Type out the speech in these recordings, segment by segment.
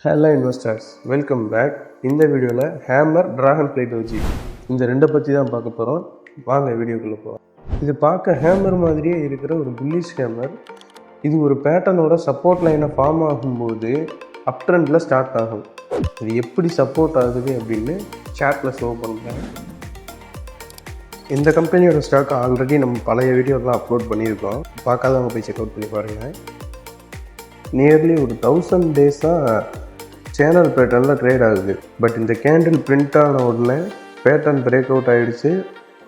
Hello investors, welcome back. இந்த வீடியோவில் hammer டிராகன்ஃப்ளை doji இந்த ரெண்டை பற்றி தான் பார்க்க போகிறோம். வாங்க வீடியோக்குள்ளே போகிறோம். இது பார்க்க ஹேமர் மாதிரியே இருக்கிற ஒரு புல்லிஷ் ஹேமர். இது ஒரு பேட்டர்னோட சப்போர்ட் லைனை ஃபார்ம் ஆகும்போது அப் ட்ரெண்டில் ஸ்டார்ட் ஆகும். இது எப்படி சப்போர்ட் ஆகுது அப்படின்னு சார்ட்டில் ஷோ பண்ணுறேன். இந்த கம்பெனியோட ஸ்டாக் ஆல்ரெடி நம்ம பழைய வீடியோலாம் அப்லோட் பண்ணியிருக்கோம். பார்க்காதவங்க போய் செக் அவுட் பண்ணி பாருங்கள். நியர்லி ஒரு 1000 டேஸாக சேனல் பேட்டர்னில் ட்ரேட் ஆகுது. பட் இந்த கேண்டில் பிரிண்ட் ஆன உடனே பேட்டர்ன் பிரேக் அவுட் ஆகிடுச்சு.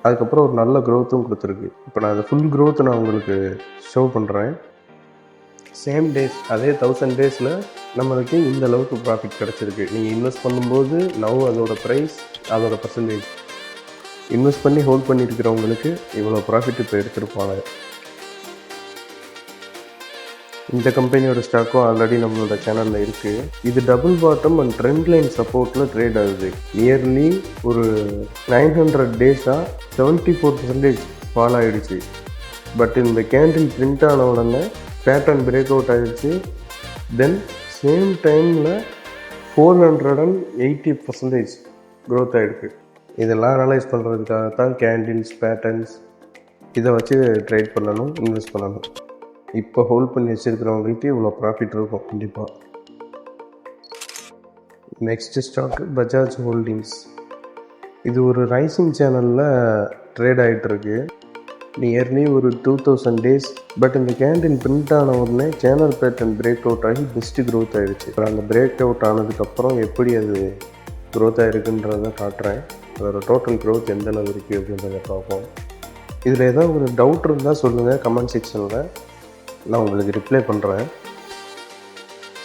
அதுக்கப்புறம் ஒரு நல்ல க்ரோத்தும் கொடுத்துருக்கு. இப்போ நான் அந்த ஃபுல் க்ரோத்தை நான் உங்களுக்கு ஷோ பண்ணுறேன். சேம் டேஸ், அதே 1000 டேஸில் நம்மளுக்கு இந்த அளவுக்கு ப்ராஃபிட் கிடச்சிருக்கு. நீங்கள் இன்வெஸ்ட் பண்ணும்போது அதோட ப்ரைஸ், அதோட பர்சன்டேஜ், இன்வெஸ்ட் பண்ணி ஹோல்ட் பண்ணியிருக்கிறவங்களுக்கு இவ்வளோ ப்ராஃபிட் இப்போ எடுத்துருப்பாங்க. இந்த கம்பெனியோட ஸ்டாக்கும் ஆல்ரெடி நம்மளோட சேனலில் இருக்குது. இது double bottom and trend line சப்போர்ட்டில் ட்ரேட் ஆகுது. நியர்லி ஒரு 900 டேஸாக 74% ஃபால் ஆகிடுச்சு. பட் இந்த கேண்டில் பிரிண்ட் ஆன உடனே பேட்டர்ன் பிரேக் அவுட் ஆகிடுச்சு. தென் சேம் டைமில் 480% க்ரோத் ஆகிருக்கு. இதெல்லாம் அனலைஸ் பண்ணுறதுக்காக தான் கேண்டில்ஸ், பேட்டர்ன்ஸ் இதை வச்சு ட்ரேட் பண்ணணும், இன்வெஸ்ட் பண்ணணும். இப்போ ஹோல்ட் பண்ணி வச்சுருக்கிறவங்களுக்கு இவ்வளோ ப்ராஃபிட் இருக்கும் கண்டிப்பாக. Next stock Bajaj holdings. இது ஒரு ரைசிங் சேனலில் ட்ரேட் ஆகிட்டுருக்கு. நியர்லி ஒரு 2000 டேஸ். பட் இந்த கேண்டில் பிரிண்ட் ஆன உடனே சேனல் பேட்டர்ன் பிரேக் அவுட் ஆகி பெஸ்ட்டு க்ரோத் ஆகிடுச்சு. அப்புறம் அந்த பிரேக் அவுட் ஆனதுக்கப்புறம் எப்படி அது க்ரோத் ஆகிருக்குன்றதை காட்டுறேன். அதோட டோட்டல் க்ரோத் எந்த அளவு இருக்குது அப்படின்றத பார்ப்போம். இதில் ஏதாவது ஒரு டவுட் இருந்தால் சொல்லுங்கள் கமெண்ட் செக்ஷனில், நான் உங்களுக்கு ரிப்ளை பண்ணுறேன்.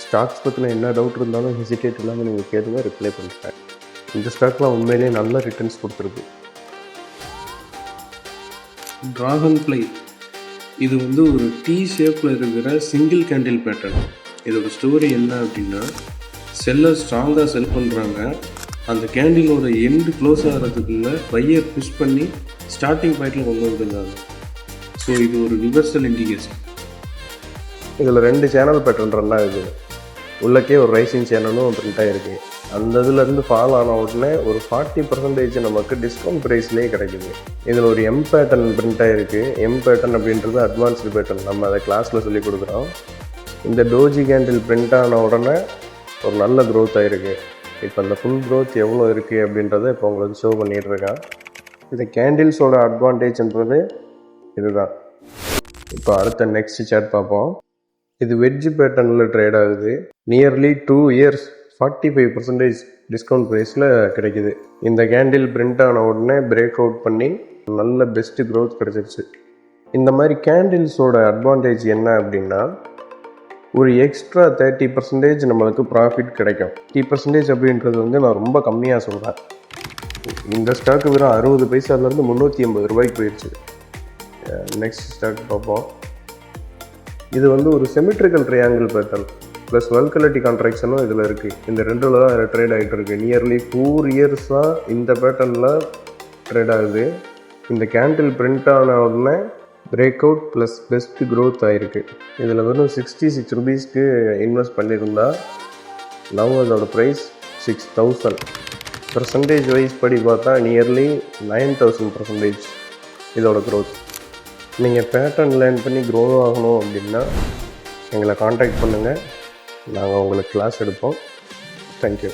ஸ்டாக்ஸ் பற்றின என்ன டவுட் இருந்தாலும் ஹெசிடேட் இல்லாமல் நீங்கள் கேளுங்க, ரிப்ளை பண்ணுறேன். இந்த ஸ்டாக்லாம் உண்மையிலேயே நல்ல ரிட்டர்ன்ஸ் கொடுத்துருக்கு. டிராகன்ஃப்ளை இது ஒரு T ஷேப்பில் இருக்கிற சிங்கிள் கேண்டில் பேட்டர்ன். இதோட ஸ்டோரி என்ன அப்படின்னா, செல்லர் ஸ்ட்ராங்காக செல் பண்ணுறாங்க. அந்த கேண்டிலோட எண்டு க்ளோஸ் ஆகிறதுக்குள்ளே பையர் புஷ் பண்ணி ஸ்டார்டிங் பாயிண்டில் கொண்டு வந்துருந்தாங்க. ஸோ இது ஒரு ரிவர்சல் இண்டிகேஷன். இதில் 2 சேனல் பேட்டர்ன் ரன் ஆகுது. உள்ளக்கே ஒரு ரைசிங் சேனலும் பிரிண்ட் ஆகிருக்கு. அந்த இதுலேருந்து ஃபால் ஆன உடனே ஒரு 40% நமக்கு டிஸ்கவுண்ட் ப்ரைஸ்லேயே கிடைக்குது. இதில் ஒரு M பேட்டர்ன் பிரிண்ட் ஆகிருக்கு. M பேட்டர்ன் அப்படின்றது அட்வான்ஸ்டு பேட்டர்ன். நம்ம அதை கிளாஸில் சொல்லி கொடுக்குறோம். இந்த டோஜி கேண்டில் பிரிண்ட் ஆன உடனே ஒரு நல்ல க்ரோத் ஆகிருக்கு. இப்போ அந்த ஃபுல் க்ரோத் எவ்வளோ இருக்குது அப்படின்றத இப்போ உங்களுக்கு ஷோ பண்ணிகிட்ருக்கேன். இந்த கேண்டில்ஸோட அட்வான்டேஜ்ன்றது இதுதான். இப்போ அடுத்த நெக்ஸ்ட் சார்ட் பார்ப்போம். இது வெட்ஜ் பேட்டர்னில் ட்ரேட் ஆகுது. நியர்லி 2 இயர்ஸ் 45% டிஸ்கவுண்ட் ப்ரைஸில் கிடைக்குது. இந்த கேண்டில் பிரிண்ட் ஆன உடனே பிரேக் அவுட் பண்ணி நல்ல பெஸ்ட்டு க்ரோத் கிடச்சிருச்சு. இந்த மாதிரி கேண்டில்ஸோட அட்வான்டேஜ் என்ன அப்படின்னா, ஒரு எக்ஸ்ட்ரா 30% நம்மளுக்கு ப்ராஃபிட் கிடைக்கும். 30% அப்படின்றது நான் ரொம்ப கம்மியாக சொல்கிறேன். இந்த ஸ்டாக்கு வெறும் 60 பைசாலேருந்து 380 ரூபாய்க்கு போயிடுச்சு. நெக்ஸ்ட் ஸ்டாக் பார்ப்போம். இது ஒரு சிமெட்ரிக்கல் ட்ரையாங்கிள் பேட்டர்ன் ப்ளஸ் வல்கலிட்டி கான்ட்ராக்ஷனும் இதில் இருக்குது. இந்த ரெண்டில் தான் இதில் ட்ரேட் ஆகிட்டு இருக்குது. நியர்லி 4 இயர்ஸாக இந்த பேட்டர்னில் ட்ரேட் ஆகுது. இந்த கேண்டில் பிரிண்ட் ஆன உடனே break out plus best growth ஆகிருக்கு. இதில் வெறும் 66 ரூபீஸ்க்கு இன்வெஸ்ட் பண்ணியிருந்தா அதோட ப்ரைஸ் 6000. பர்சன்டேஜ் வைஸ் படி பார்த்தா நியர்லி 9000% இதோட க்ரோத். நீங்கள் பேட்டர்ன் லேர்ன் பண்ணி க்ரோ ஆகணும் அப்படின்னா எங்களை காண்டாக்ட் பண்ணுங்கள். நாங்கள் உங்களுக்கு கிளாஸ் எடுப்போம். தேங்க்யூ.